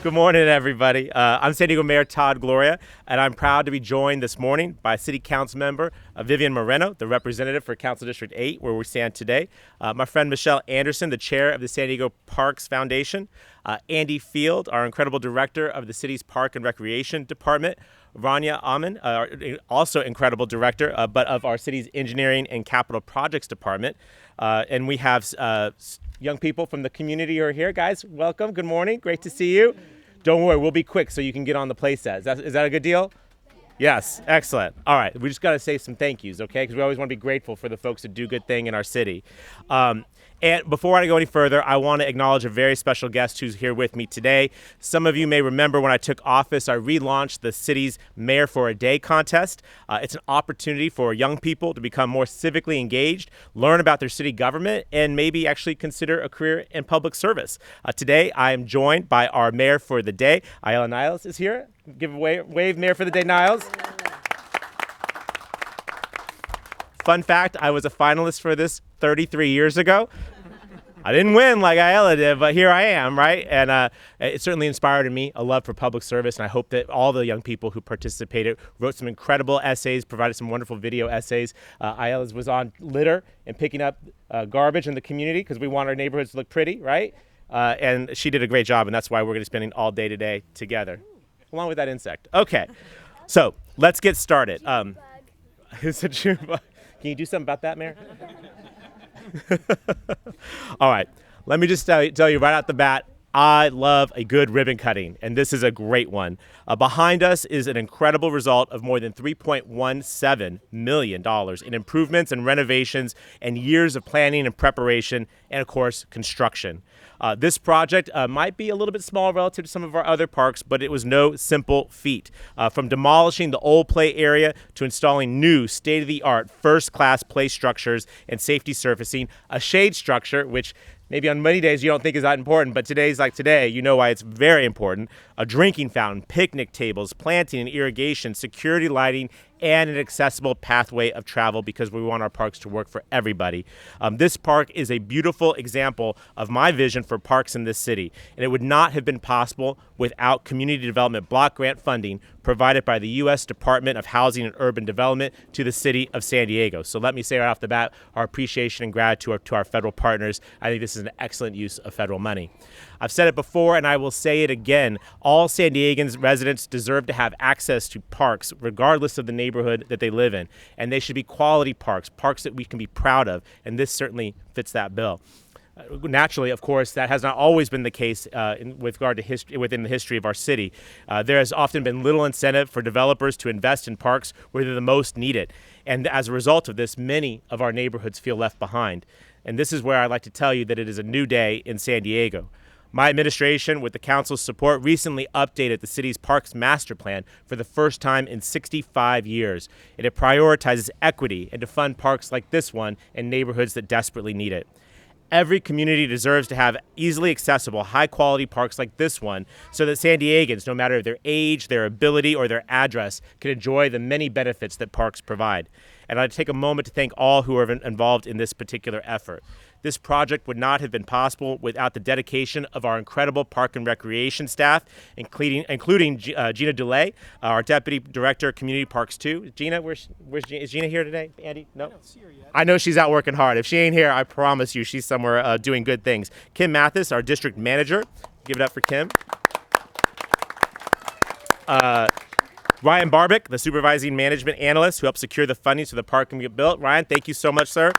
Good morning, everybody. I'm San Diego Mayor Todd Gloria, and I'm proud to be joined this morning by City Councilmember Vivian Moreno, the representative for Council District 8, where we stand today. My friend Michelle Anderson, the chair of the San Diego Parks Foundation. Andy Field, our incredible director of the city's Park and Recreation Department. Rania Amin, also incredible director, but of our city's Engineering and Capital Projects Department. And we have young people from the community who are here. Guys, welcome. Good morning. Great to see you. Don't worry, we'll be quick so you can get on the play set. Is that a good deal? Yes, excellent. All right, we just got to say some thank yous, okay? Because we always want to be grateful for the folks that do good thing in our city. And before I go any further, I want to acknowledge a very special guest who's here with me today. Some of you may remember when I took office, I relaunched the city's Mayor for a Day contest. It's an opportunity for young people to become more civically engaged, learn about their city government, and maybe actually consider a career in public service. Today, I am joined by our Mayor for the Day. Ayala Niles is here. Give a wave, Mayor for the Day, Niles. Fun fact, I was a finalist for this 33 years ago. I didn't win like Ayala did, but here I am, right? And it certainly inspired me a love for public service, and I hope that all the young people who participated wrote some incredible essays, provided some wonderful video essays. Ayala's was on litter and picking up garbage in the community because we want our neighborhoods to look pretty, right? And she did a great job, and that's why we're going to be spending all day today together, along with that insect. Okay, so let's get started. It's a June bug. Can you do something about that, Mayor? All right, let me just tell you right out the bat, I love a good ribbon cutting, and this is a great one. Behind us is an incredible result of more than $3.17 million in improvements and renovations and years of planning and preparation and, of course, construction. This project might be a little bit small relative to some of our other parks, but it was no simple feat. From demolishing the old play area to installing new state-of-the-art first-class play structures and safety surfacing, a shade structure, which maybe on many days you don't think is that important, but today's like today, you know why it's very important. A drinking fountain, picnic tables, planting and irrigation, security lighting, and an accessible pathway of travel because we want our parks to work for everybody. This park is a beautiful example of my vision for parks in this city, and it would not have been possible without community development block grant funding provided by the U.S. Department of Housing and Urban Development to the city of San Diego. So let me say right off the bat, our appreciation and gratitude to our federal partners. I think this is an excellent use of federal money. I've said it before, and I will say it again. All San Diegans residents deserve to have access to parks, regardless of the neighborhood that they live in. And they should be quality parks, parks that we can be proud of. And this certainly fits that bill. Naturally, of course, that has not always been the case with regard to history within the history of our city. There has often been little incentive for developers to invest in parks where they're the most needed. And as a result of this, many of our neighborhoods feel left behind. And this is where I'd like to tell you that it is a new day in San Diego. My administration, with the council's support, recently updated the city's Parks Master Plan for the first time in 65 years. And it prioritizes equity and to fund parks like this one in neighborhoods that desperately need it. Every community deserves to have easily accessible, high-quality parks like this one so that San Diegans, no matter their age, their ability, or their address, can enjoy the many benefits that parks provide. And I'd take a moment to thank all who are involved in this particular effort. This project would not have been possible without the dedication of our incredible park and recreation staff, including Gina Dulay, our Deputy Director of Community Parks 2. Gina, where's Gina? Is Gina here today? Andy? No? I don't see her yet. I know she's out working hard. If she ain't here, I promise you she's somewhere doing good things. Kim Mathis, our District Manager. Give it up for Kim. Ryan Barbick, the Supervising Management Analyst who helped secure the funding so the park can get built. Ryan, thank you so much, sir.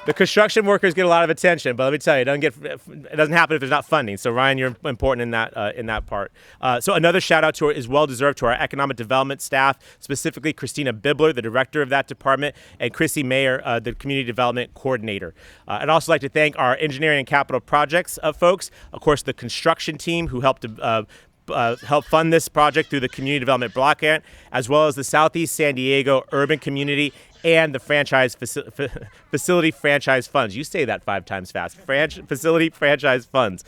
The construction workers get a lot of attention, but let me tell you, it doesn't happen if there's not funding. So Ryan, you're important in that part. So another shout out to is well deserved to our economic development staff, specifically Christina Bibler, the director of that department, and Chrissy Mayer, the community development coordinator. I'd also like to thank our engineering and capital projects folks, of course, the construction team who helped help fund this project through the Community Development Block Grant, as well as the Southeast San Diego Urban Community and the facility franchise funds. You say that 5 times fast. Facility franchise funds.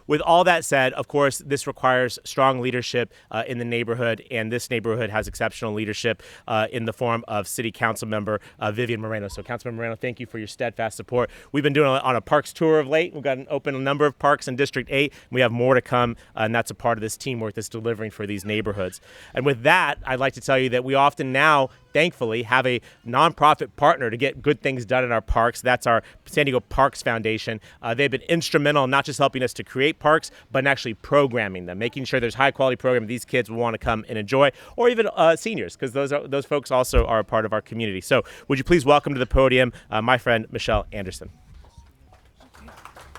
With all that said, of course, this requires strong leadership in the neighborhood, and this neighborhood has exceptional leadership in the form of City Councilmember Vivian Moreno. So, Councilmember Moreno, thank you for your steadfast support. We've been doing on a parks tour of late. We've got an open a number of parks in District 8. We have more to come, and that's a part of this teamwork that's delivering for these neighborhoods. And with that, I'd like to tell you that we often now, thankfully, have a nonprofit partner to get good things done in our parks. That's our San Diego Parks Foundation. They've been instrumental in not just helping us to create parks, but in actually programming them, making sure there's high-quality programming these kids will want to come and enjoy, or even seniors, because those folks also are a part of our community. So would you please welcome to the podium my friend Michelle Anderson.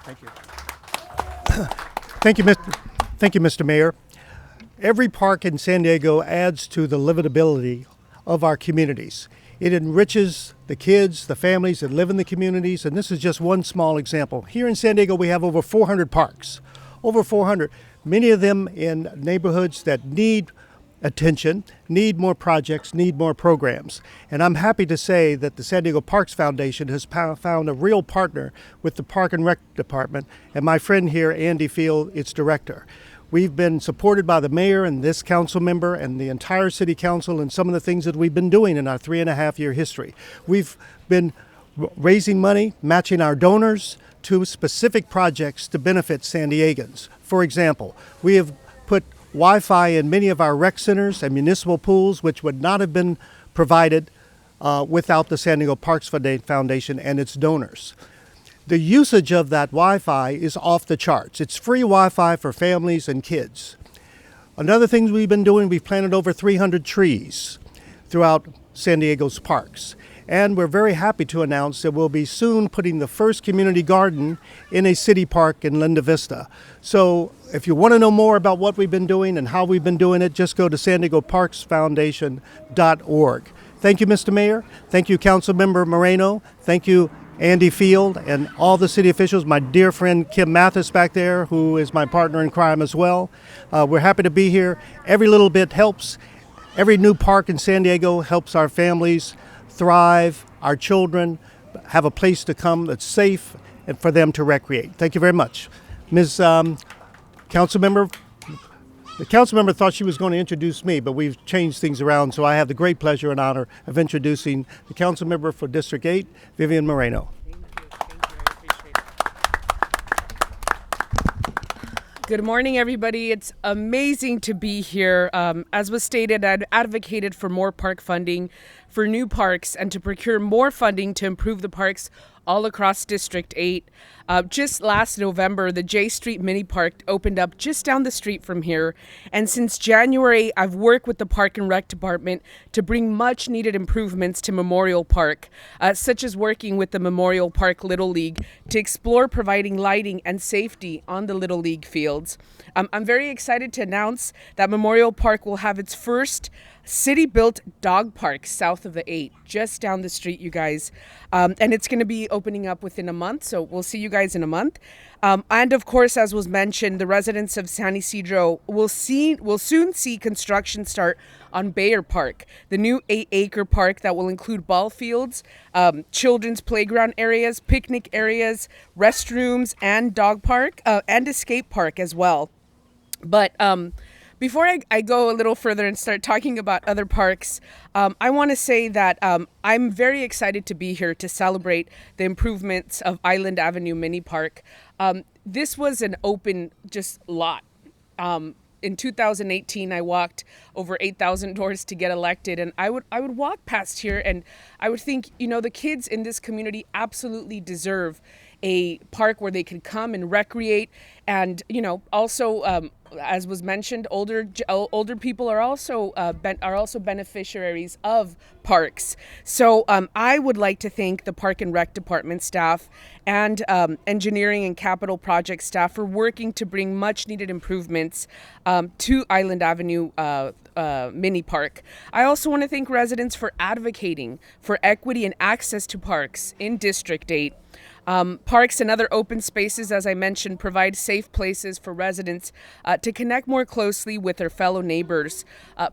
Thank you. Thank you, Mr. Mayor. Every park in San Diego adds to the livability of our communities. It enriches the kids, the families that live in the communities, and this is just one small example. Here in San Diego, we have over 400 parks, over 400, many of them in neighborhoods that need attention, need more projects, need more programs. And I'm happy to say that the San Diego Parks Foundation has found a real partner with the Park and Rec Department, and my friend here, Andy Field, its director. We've been supported by the mayor and this council member and the entire city council in some of the things that we've been doing in our 3.5-year history. We've been raising money, matching our donors to specific projects to benefit San Diegans. For example, we have put Wi-Fi in many of our rec centers and municipal pools, which would not have been provided without the San Diego Parks Foundation and its donors. The usage of that Wi-Fi is off the charts. It's free Wi-Fi for families and kids. Another thing we've been doing, we've planted over 300 trees throughout San Diego's parks. And we're very happy to announce that we'll be soon putting the first community garden in a city park in Linda Vista. So if you want to know more about what we've been doing and how we've been doing it, just go to SanDiegoParksFoundation.org. Thank you, Mr. Mayor. Thank you, Councilmember Moreno. Thank you, Andy Field, and all the city officials, my dear friend Kim Mathis back there, who is my partner in crime as well. We're happy to be here. Every little bit helps. Every new park in San Diego helps our families thrive, our children have a place to come that's safe and for them to recreate. Thank you very much. Ms. Councilmember, the councilmember thought she was going to introduce me, but we've changed things around, so I have the great pleasure and honor of introducing the councilmember for District 8, Vivian Moreno. Good morning, everybody. It's amazing to be here. As was stated, I'd advocated for more park funding for new parks and to procure more funding to improve the parks all across District 8. Just last November, the J Street Mini Park opened up just down the street from here. And since January, I've worked with the Park and Rec Department to bring much needed improvements to Memorial Park, such as working with the Memorial Park Little League to explore providing lighting and safety on the Little League fields. I'm very excited to announce that Memorial Park will have its first city-built dog park south of the 8, just down the street, you guys. And it's going to be opening up within a month, so we'll see you guys in a month. And of course, as was mentioned, the residents of San Isidro will soon see construction start on Bayer Park, the new 8-acre park that will include ball fields, children's playground areas, picnic areas, restrooms, and dog park, and a skate park as well. But before I go a little further and start talking about other parks, I want to say that I'm very excited to be here to celebrate the improvements of Island Avenue Mini Park. This was an open just lot. In 2018, I walked over 8,000 doors to get elected, and I would walk past here and I would think, the kids in this community absolutely deserve a park where they can come and recreate, and also as was mentioned, older people are also beneficiaries of parks. So I would like to thank the Park and Rec Department staff and engineering and capital project staff for working to bring much needed improvements to Island Avenue Mini Park. I also want to thank residents for advocating for equity and access to parks in District 8. Parks and other open spaces, as I mentioned, provide safe places for residents to connect more closely with their fellow neighbors,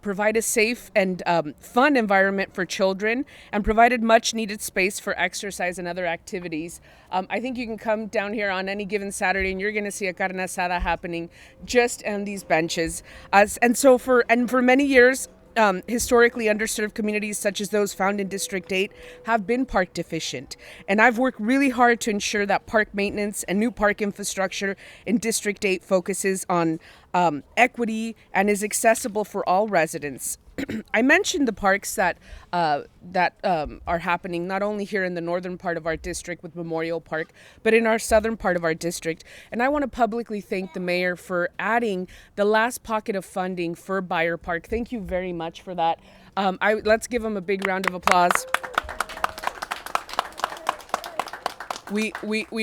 provide a safe and fun environment for children, and provided much needed space for exercise and other activities. I think you can come down here on any given Saturday and you're going to see a carne asada happening just on these benches. And for many years, historically underserved communities such as those found in District 8 have been park deficient. And I've worked really hard to ensure that park maintenance and new park infrastructure in District 8 focuses on equity and is accessible for all residents. I mentioned the parks that are happening not only here in the northern part of our district with Memorial Park, but in our southern part of our district. And I want to publicly thank the mayor for adding the last pocket of funding for Byer Park. Thank you very much for that. Let's give him a big round of applause. We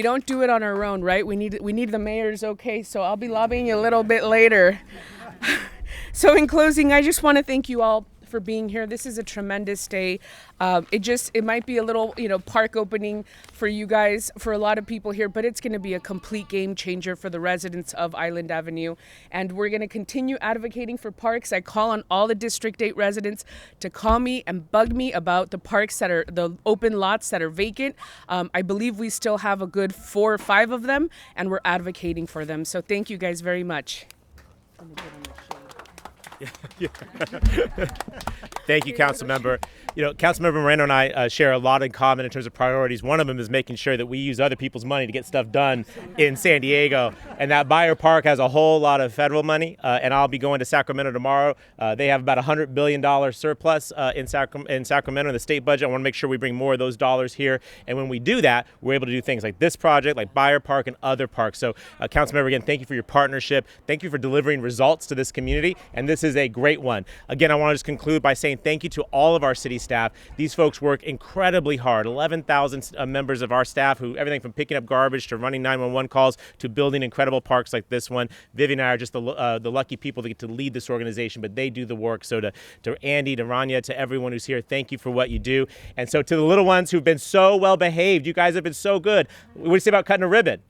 don't do it on our own, right? We need the mayor's okay, so I'll be lobbying you a little bit later. So in closing, I just want to thank you all for being here. This is a tremendous day. It might be a little, park opening for you guys, for a lot of people here, but it's going to be a complete game changer for the residents of Island Avenue. And we're going to continue advocating for parks. I call on all the District 8 residents to call me and bug me about the parks that are the open lots that are vacant. I believe we still have a good 4 or 5 of them, and we're advocating for them. So thank you guys very much. Thank you, Councilmember. Councilmember Moreno and I share a lot in common in terms of priorities. One of them is making sure that we use other people's money to get stuff done in San Diego. And that Byer Park has a whole lot of federal money. And I'll be going to Sacramento tomorrow. They have about $100 billion surplus in Sacramento in the state budget. I want to make sure we bring more of those dollars here. And when we do that, we're able to do things like this project, like Byer Park and other parks. So, Councilmember, again, thank you for your partnership. Thank you for delivering results to this community. And this is a great one. Again, I want to just conclude by saying thank you to all of our city staff. These folks work incredibly hard. 11,000 members of our staff, who everything from picking up garbage to running 911 calls to building incredible parks like this one. Vivian and I are just the lucky people to get to lead this organization, but they do the work. So to Andy, to Rania, to everyone who's here, thank you for what you do. And so to the little ones who've been so well behaved, you guys have been so good. What do you say about cutting a ribbon?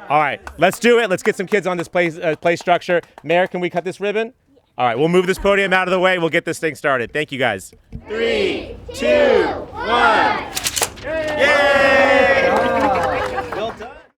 All right, let's do it. Let's get some kids on this play structure. Mayor, can we cut this ribbon? All right, we'll move this podium out of the way. We'll get this thing started. Thank you, guys. 3, 2, 1.